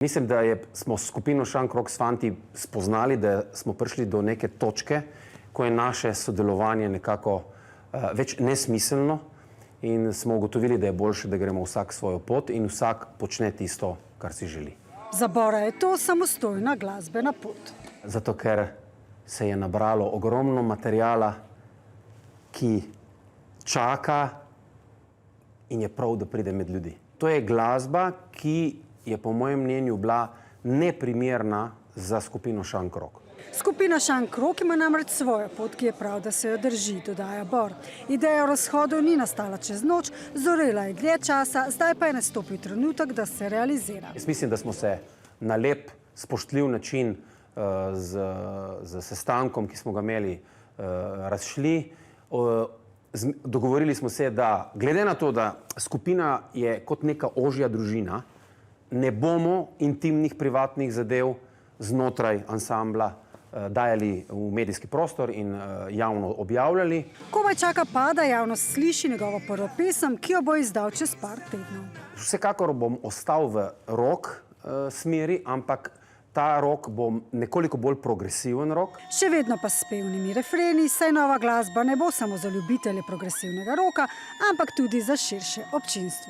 Mislim, da smo s skupino Šank Rock s fanti spoznali, da smo prišli do neke točke, ko je naše sodelovanje nekako več nesmiselno in smo ugotovili, da je boljše, da gremo vsak svojo pot in vsak počne tisto, kar si želi. Za Bora je to samostojna glasbena pot. Zato, ker se je nabralo ogromno materijala, ki čaka in je prav, da pride med ljudi. To je glasba, ki je po mojem mnenju bila neprimerna za skupino Šank Rock. Skupina Šank Rock ima namreč svojo pot, ki je prav, da se jo drži, dodaja Bor. Ideja o razhodu ni nastala čez noč, zorela je dlje časa, zdaj pa je nastopil trenutek, da se realizira. Jaz mislim, da smo se na lep, spoštljiv način z sestankom, ki smo ga imeli, razšli. Dogovorili smo se, da glede na to, da skupina je kot neka ožja družina, ne bomo intimnih privatnih zadev znotraj ansambla dajali v medijski prostor in javno objavljali. Komaj čaka pa, da javnost sliši njegovo prvo pesem, ki jo bo izdal čez par tednov. Vsekakor bom ostal v rock smeri, ampak ta rock bo nekoliko bolj progresiven rock. Še vedno pa s pevnimi refreni, saj nova glasba ne bo samo za ljubitelje progresivnega roka, ampak tudi za širše občinstvo.